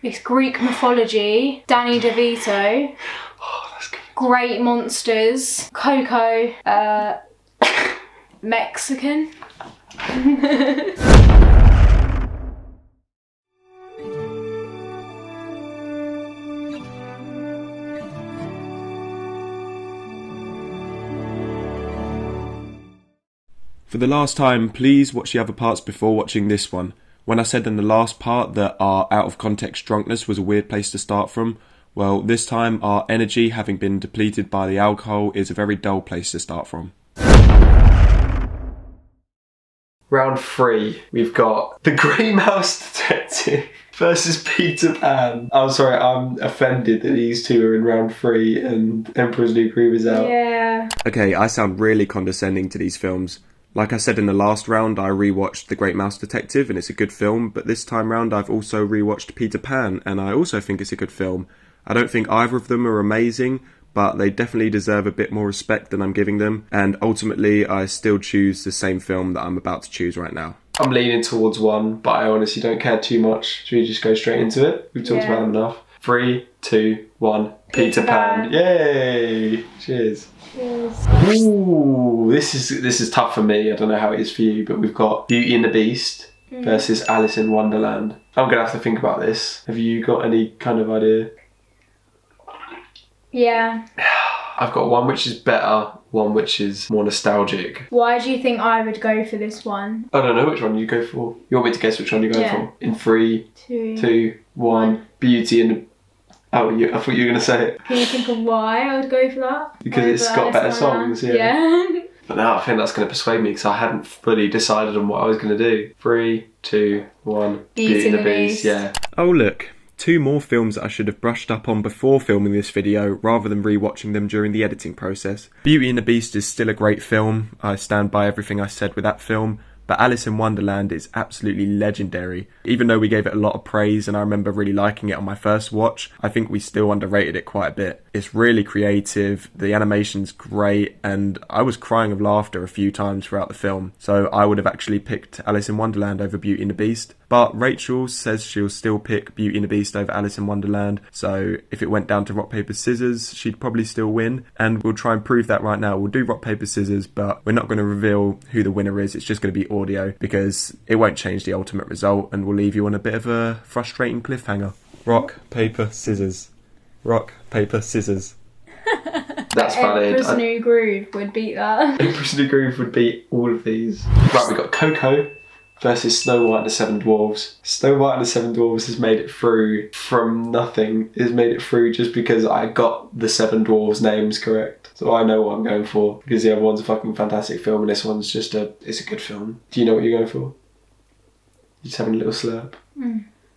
It's Greek mythology. Danny DeVito. Oh, that's good. Great monsters. Coco. Mexican. For the last time, please watch the other parts before watching this one. When I said in the last part that our out of context drunkenness was a weird place to start from, well, this time our energy, having been depleted by the alcohol, is a very dull place to start from. Round 3, we've got The Grey Mouse Detective versus Peter Pan. I'm sorry, I'm offended that these two are in round 3 and Emperor's New Groove is out. Yeah. Okay, I sound really condescending to these films. Like I said in the last round, I rewatched The Great Mouse Detective and it's a good film, but this time round I've also rewatched Peter Pan and I also think it's a good film. I don't think either of them are amazing, but they definitely deserve a bit more respect than I'm giving them, and ultimately I still choose the same film that I'm about to choose right now. I'm leaning towards one, but I honestly don't care too much. Should we just go straight into it? We've talked about them enough. 3, 2, 1. Peter Pan. Yay! Cheers. Cheers. Ooh, this is tough for me. I don't know how it is for you, but we've got Beauty and the Beast versus Alice in Wonderland. I'm gonna have to think about this. Have you got any kind of idea? Yeah. I've got one which is better, one which is more nostalgic. Why do you think I would go for this one? I don't know which one you go for. You want me to guess which one you go for? In 3, 2, 1. Beauty and the... Oh, I thought you were going to say it. Can you think of why I would go for that? Because it's got better songs, yeah. But now I think that's going to persuade me because I hadn't fully decided on what I was going to do. 3, 2, 1. Beauty and the Beast. Yeah. Oh look, 2 more films that I should have brushed up on before filming this video rather than rewatching them during the editing process. Beauty and the Beast is still a great film. I stand by everything I said with that film. But Alice in Wonderland is absolutely legendary. Even though we gave it a lot of praise and I remember really liking it on my first watch, I think we still underrated it quite a bit. It's really creative, the animation's great, and I was crying of laughter a few times throughout the film. So I would have actually picked Alice in Wonderland over Beauty and the Beast. But Rachel says she'll still pick Beauty and the Beast over Alice in Wonderland. So if it went down to rock, paper, scissors, she'd probably still win. And we'll try and prove that right now. We'll do rock, paper, scissors, but we're not going to reveal who the winner is. It's just going to be audio because it won't change the ultimate result and we'll leave you on a bit of a frustrating cliffhanger. Rock, paper, scissors. Rock, paper, scissors. That's valid. Emperor's New Groove would beat that. Emperor's New Groove would beat all of these. Right, we've got Coco versus Snow White and the Seven Dwarfs. Snow White and the Seven Dwarfs has made it through from nothing. It's made it through just because I got the Seven Dwarfs names correct. So I know what I'm going for because the other one's a fucking fantastic film and this one's just it's a good film. Do you know what you're going for? You're just having a little slurp.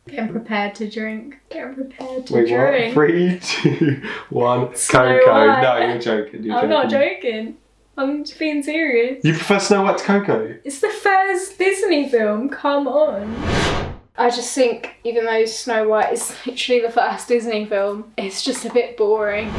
Getting prepared to drink. Getting prepared to Wait, drink. what? 3, 2, 1. Snow Coco. White. No, you're joking. I'm not joking. I'm just being serious. You prefer Snow White to Coco? It's the first Disney film, come on. I just think, even though Snow White is literally the first Disney film, it's just a bit boring.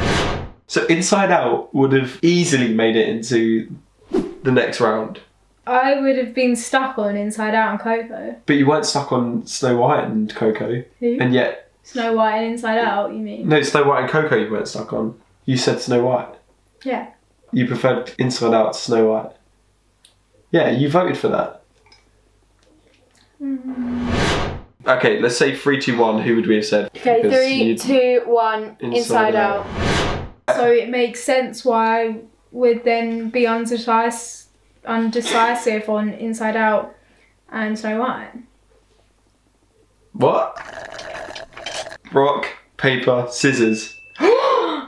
So Inside Out would have easily made it into the next round. I would have been stuck on Inside Out and Coco. But you weren't stuck on Snow White and Coco. Who? And yet... Snow White and Inside Out, you mean? No, Snow White and Coco you weren't stuck on. You said Snow White. Yeah. You preferred Inside Out to Snow White. Yeah, you voted for that. Okay, let's say 3, 2, 1. Who would we have said? Okay, Because 3, 2, 1. Inside Out. So it makes sense why I would then be undecisive on Inside Out and Snow White. What? Rock, paper, scissors. I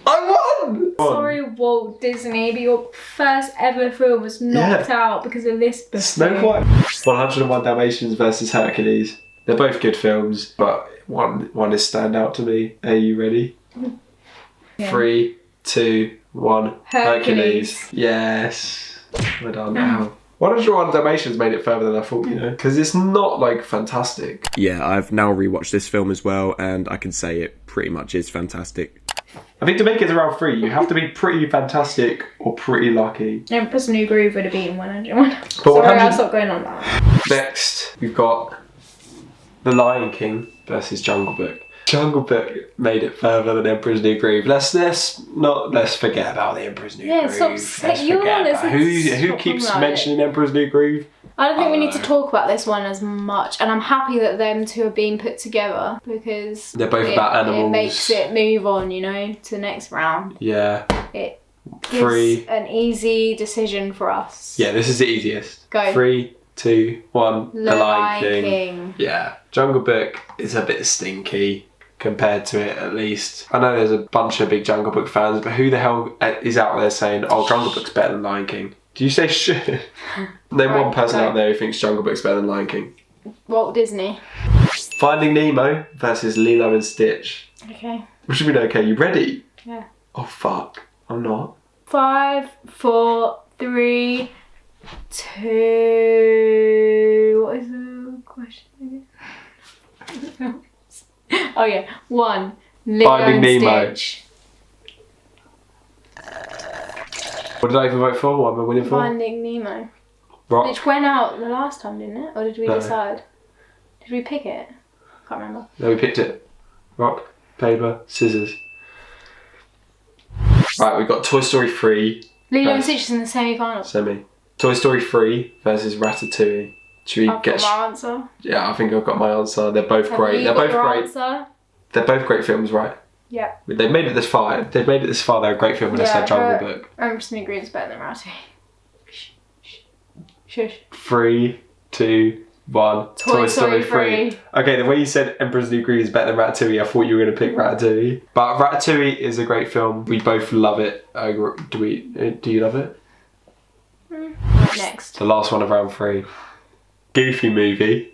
won! Sorry, Walt Disney, but your first ever film was knocked out because of this book. Snow White. 101 Dalmatians versus Hercules. They're both good films, but one is standout to me. Are you ready? Yeah. 3, 2, 1. Hercules. Yes. Well done. Now. 101 Dalmatians made it further than I thought, because it's not like fantastic. Yeah, I've now rewatched this film as well, and I can say it pretty much is fantastic. I think to make it to round 3, you have to be pretty fantastic or pretty lucky. Emperor's New Groove would have beaten 101. But Sorry, 100... I'll stop going on that. Next, we've got The Lion King versus Jungle Book. Jungle Book made it further than Emperor's New Groove. Let's forget about the Emperor's New Groove. Who keeps mentioning Emperor's New Groove? I don't think we need to talk about this one as much, and I'm happy that them two are being put together because they're both about animals. It makes it move on, to the next round. Yeah. It gives an easy decision for us. Yeah, this is the easiest. Go. 3, 2, 1. The Lion King. Yeah. Jungle Book is a bit stinky compared to it, at least. I know there's a bunch of big Jungle Book fans, but who the hell is out there saying, oh, Jungle Book's better than Lion King? Do you say shit? Name one person out there who thinks Jungle Book's better than Lion King. Walt Disney. Finding Nemo versus Lilo and Stitch. Okay. What should we do? Okay, you ready? Yeah. Oh, fuck. I'm not. 5, 4, 3, 2... What is the question again? Oh yeah, 1. Lilo Finding and Nemo. Stitch. What did I even vote for? What am I winning for? Finding Nemo. Rock. Which went out the last time, didn't it? Or did we No. decide? Did we pick it? Can't remember. No, we picked it. Rock, paper, scissors. Right, we've got Toy Story 3. Lilo and Stitch is in the semi-final. Toy Story 3 versus Ratatouille. Should we I've got my answer. Yeah, I think I've got my answer. They're both great. They're both great. Answer? They're both great films, right? Yeah. They've made it this far. They're a great film when they said Jungle Book. Emperor's New Groove is better than Ratatouille. Shush. 3, 2, 1. Toy Story 3. Okay, the way you said Emperor's New Groove is better than Ratatouille, I thought you were going to pick Ratatouille. But Ratatouille is a great film. We both love it. Do you love it? Next. The last one of round 3. Goofy movie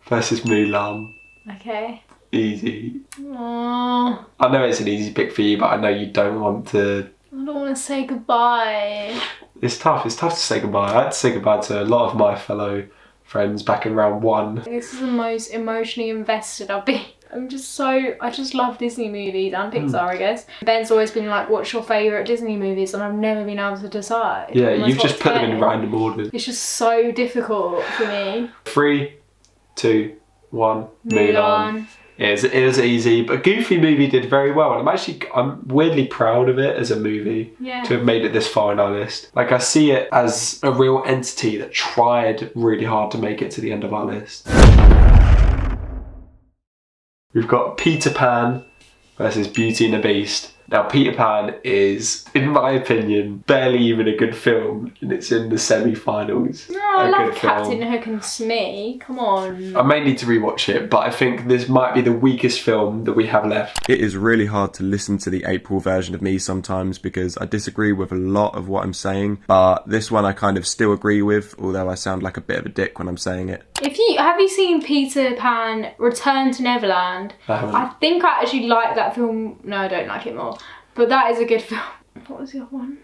versus Mulan. Okay. Easy. Oh, I know it's an easy pick for you, but I know you don't want to... I don't want to say goodbye. It's tough to say goodbye. I had to say goodbye to a lot of my fellow friends back in round 1. This is the most emotionally invested I've been. I just love Disney movies and Pixar, I guess. Ben's always been like, what's your favourite Disney movies? And I've never been able to decide. Yeah, you've just put them in random order. It's just so difficult for me. 3, 2, 1. Mulan. It is easy, but Goofy movie did very well, and I'm weirdly proud of it as a movie to have made it this far in our list. Like, I see it as a real entity that tried really hard to make it to the end of our list. We've got Peter Pan versus Beauty and the Beast. Now, Peter Pan is, in my opinion, barely even a good film, and it's in the semi-finals. No, I love Captain Hook and Smee. Come on. I may need to rewatch it, but I think this might be the weakest film that we have left. It is really hard to listen to the April version of me sometimes because I disagree with a lot of what I'm saying, but this one I kind of still agree with, although I sound like a bit of a dick when I'm saying it. Have you seen Peter Pan Return to Neverland? I haven't. I think I actually like that film. No, I don't like it more. But that is a good film. What was the other one?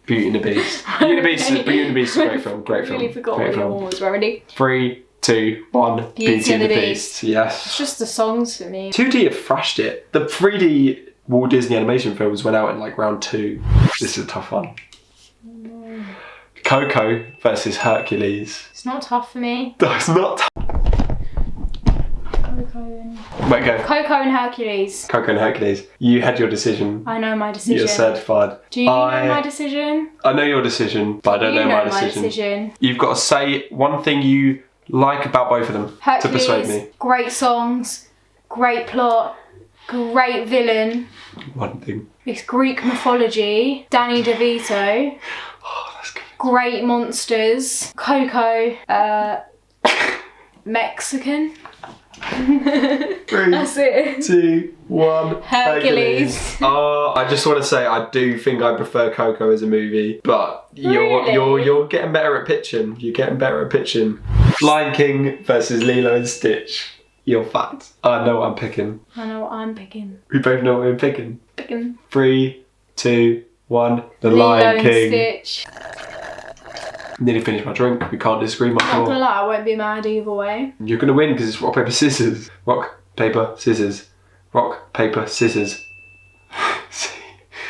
Beauty and the Beast. Beauty and the Beast is a great film. I really forgot what the other one was. Ready? 3, 2, 1. Beauty and the Beast. Yes. It's just the songs for me. 2D have thrashed it. The 3D Walt Disney animation films went out in like round 2. This is a tough one. Coco versus Hercules. It's not tough for me. No, it's not tough. Coco and Hercules. Coco and Hercules. You had your decision. I know my decision. You're certified. Do you know my decision? I know your decision, but I don't know my decision. You've got to say one thing you like about both of them to persuade me. Great songs, great plot, great villain. One thing. It's Greek mythology. Danny DeVito. Oh, that's good. Great monsters. Coco. Mexican. 3, That's it. 2, 1. Hercules. I just want to say I do think I prefer Coco as a movie, but you're getting better at pitching. You're getting better at pitching. Lion King versus Lilo and Stitch. You're fucked. I know what I'm picking. I know what I'm picking. We both know what we're picking. 3, 2, 1. The Lilo Lion King. and Stitch. Nearly finished my drink. We can't disagree much Not more. gonna lie, I won't be mad either way. You're gonna win because it's rock, paper, scissors. Rock, paper, scissors. Rock, paper, scissors.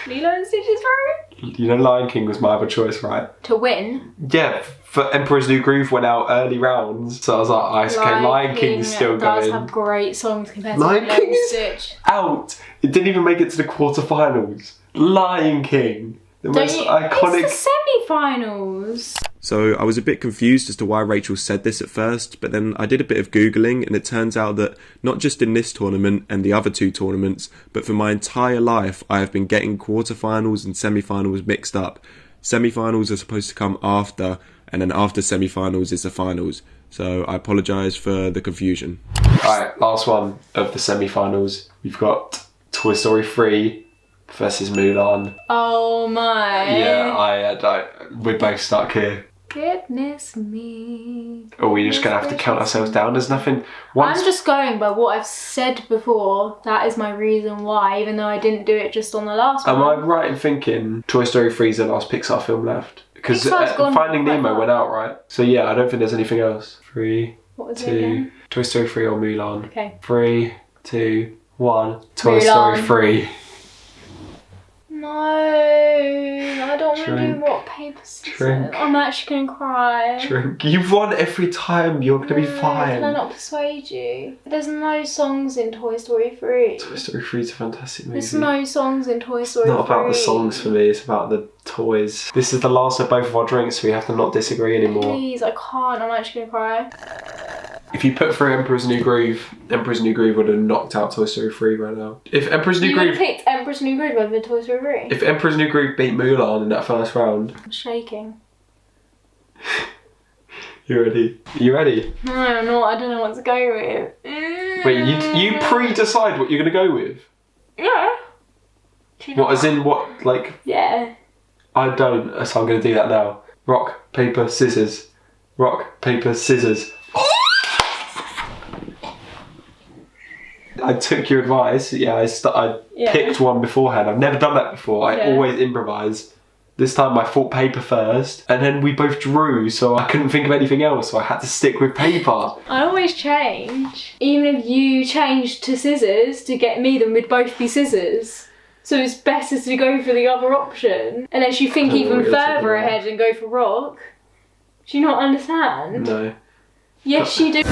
Lilo and Stitch is right. You know Lion King was my other choice, right? To win? Yeah, for Emperor's New Groove went out early rounds, so I was like, okay, Lion King's still does going. have great songs compared to Lion King is Stitch. out. It didn't even make it to the quarterfinals. Lion King, the most iconic. It's the semi-finals. So I was a bit confused as to why Rachel said this at first, but then I did a bit of Googling and it turns out that not just in this tournament and the other 2 tournaments, but for my entire life I have been getting quarterfinals and semi-finals mixed up. Semi-finals are supposed to come after, and then after semi-finals is the finals. So I apologise for the confusion. Alright, last one of the semi-finals. We've got Toy Story 3 versus Mulan. Oh my. Yeah, we're both stuck here. Goodness me. Are we just going to have to count ourselves down? There's nothing... I'm just going by what I've said before. That is my reason why, even though I didn't do it just on the last one. Am I right in thinking Toy Story 3 is the last Pixar film left? Because Finding Nemo went out, right? So yeah, I don't think there's anything else. 3, what was 2, it again? Toy Story 3 or Mulan. Okay. 3, 2, 1. Toy Mulan. Story 3. No, I don't want to Drink. do rock, paper, scissors. Drink. I'm actually going to cry. Drink. You've won every time. You're going to be fine. Can I not persuade you? There's no songs in Toy Story 3. Toy Story 3 is a fantastic movie. There's no songs in Toy Story 3. It's not about the songs for me, it's about the toys. This is the last of both of our drinks, so we have to not disagree anymore. Please, I can't. I'm actually going to cry. If you put through Emperor's New Groove would have knocked out Toy Story 3 right now. If Emperor's New You Groove... would have picked Emperor's New Groove over Toy Story 3? If Emperor's New Groove beat Mulan in that first round... I'm shaking. You ready? You ready? No, I'm not. I don't know what to go with. Wait, you pre-decide what you're going to go with? Yeah. What, as in what, like... Yeah. I don't, so I'm going to do that now. Rock, paper, scissors. Rock, paper, scissors. I took your advice. Yeah, I picked one beforehand. I've never done that before. I always improvise. This time I thought paper first, and then we both drew, so I couldn't think of anything else, so I had to stick with paper. I always change. Even if you changed to scissors to get me, then we'd both be scissors. So it's better to go for the other option, unless you think even further ahead and go for rock. Do you not understand? No. Yes, you do.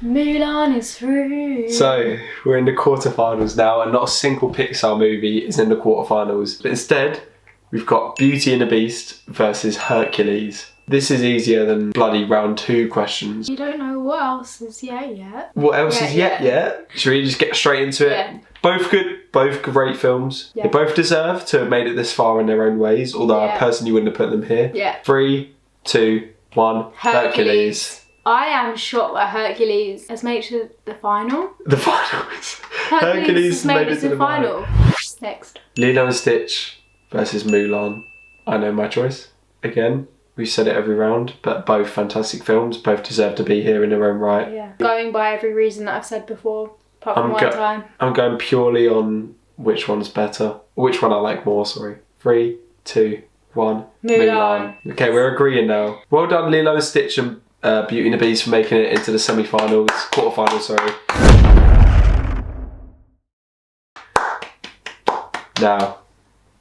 Mulan is through. So, we're in the quarterfinals now, and not a single Pixar movie is in the quarterfinals. But instead, we've got Beauty and the Beast versus Hercules. This is easier than bloody round 2 questions. You don't know what else is yet. What else is yet? Should we just get straight into it? Yeah. Both good, both great films. Yeah. They both deserve to have made it this far in their own ways, although I personally wouldn't have put them here. Yeah. 3, 2, 1, Hercules. I am shocked that Hercules has made it to the final. The finals. Hercules has made it to the final. Next. Lilo and Stitch versus Mulan. I know my choice. Again, we've said it every round, but both fantastic films. Both deserve to be here in their own right. Yeah. Going by every reason that I've said before, apart from one time. I'm going purely on which one's better. Which one I like more, sorry. 3, 2, 1. Mulan. Okay, we're agreeing now. Well done, Lilo and Stitch and Beauty and the Beast for making it into the semi-finals, quarterfinals, sorry. Now,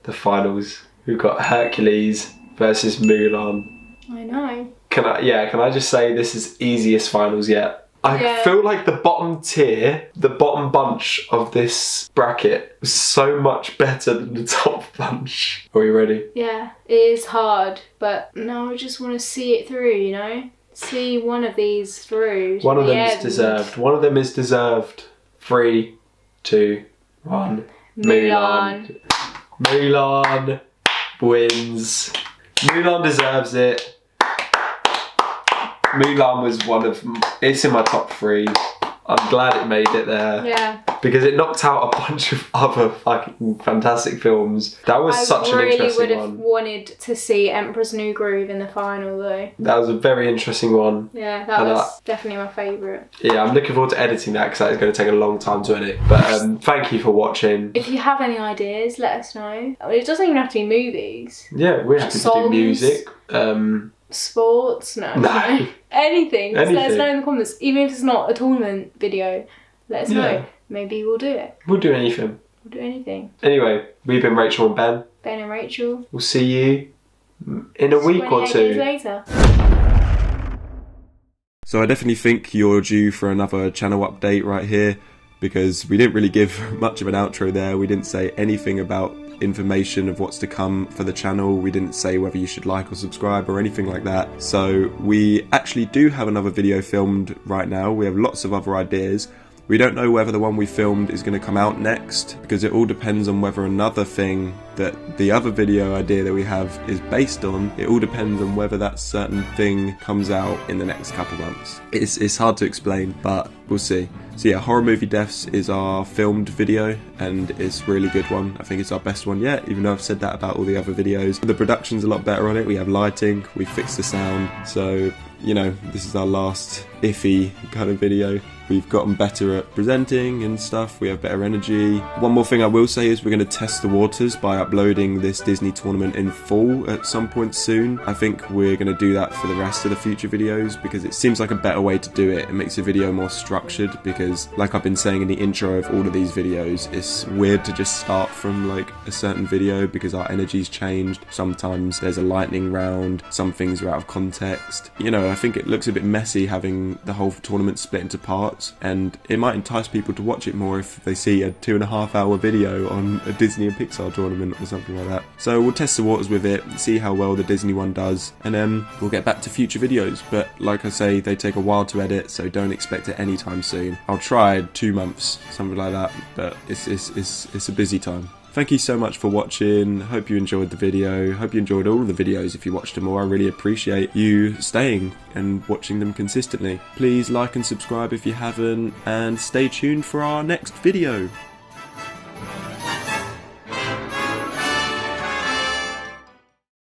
the finals. We've got Hercules versus Mulan. I know. Can I just say this is easiest finals yet? I feel like the bottom tier, the bottom bunch of this bracket was so much better than the top bunch. Are you ready? Yeah, it is hard, but no, I just want to see it through, you know? See one of these through. One of them is deserved. One of them is deserved. 3, 2, 1. Mulan. Mulan wins. Mulan deserves it. Mulan was it's in my top 3. I'm glad it made it there. Yeah. Because it knocked out a bunch of other fucking fantastic films. That was such an interesting one. I really would have wanted to see Emperor's New Groove in the final though. That was a very interesting one. Yeah, that was definitely my favourite. Yeah, I'm looking forward to editing that because that is going to take a long time to edit. But thank you for watching. If you have any ideas, let us know. It doesn't even have to be movies. Yeah, we're just going to do music. Sports, no. Anything. Just let us know in the comments. Even if it's not a tournament video, let us know. Maybe we'll do it. We'll do anything. We'll do anything. Anyway, we've been Rachel and Ben. Ben and Rachel. We'll see you in a week or 28 years two. later. So I definitely think you're due for another channel update right here, because we didn't really give much of an outro there. We didn't say anything about information of what's to come for the channel. We didn't say whether you should like or subscribe or anything like that. So we actually do have another video filmed right now. We have lots of other ideas. We don't know whether the one we filmed is going to come out next, because it all depends on whether another thing that the other video idea that we have is based on, it all depends on whether that certain thing comes out in the next couple months. It's hard to explain, but we'll see. So yeah, Horror Movie Deaths is our filmed video, and it's a really good one. I think it's our best one yet, even though I've said that about all the other videos. The production's a lot better on it. We have lighting, we fixed the sound, so you know, this is our last iffy kind of video. We've gotten better at presenting and stuff, we have better energy. One more thing I will say is we're going to test the waters by uploading this Disney tournament in full at some point soon. I think we're going to do that for the rest of the future videos, because it seems like a better way to do it. It makes the video more structured, because like I've been saying in the intro of all of these videos, it's weird to just start from like a certain video because our energy's changed. Sometimes there's a lightning round, some things are out of context. You know, I think it looks a bit messy having the whole tournament split into parts, and it might entice people to watch it more if they see a 2.5 hour video on a Disney and Pixar tournament or something like that. So we'll test the waters with it, see how well the Disney one does, and then we'll get back to future videos. But like I say, they take a while to edit, so don't expect it anytime soon. I'll try 2 months, something like that, but it's a busy time. Thank you so much for watching. Hope you enjoyed the video. Hope you enjoyed all the videos if you watched them all. I really appreciate you staying and watching them consistently. Please like and subscribe if you haven't, and stay tuned for our next video.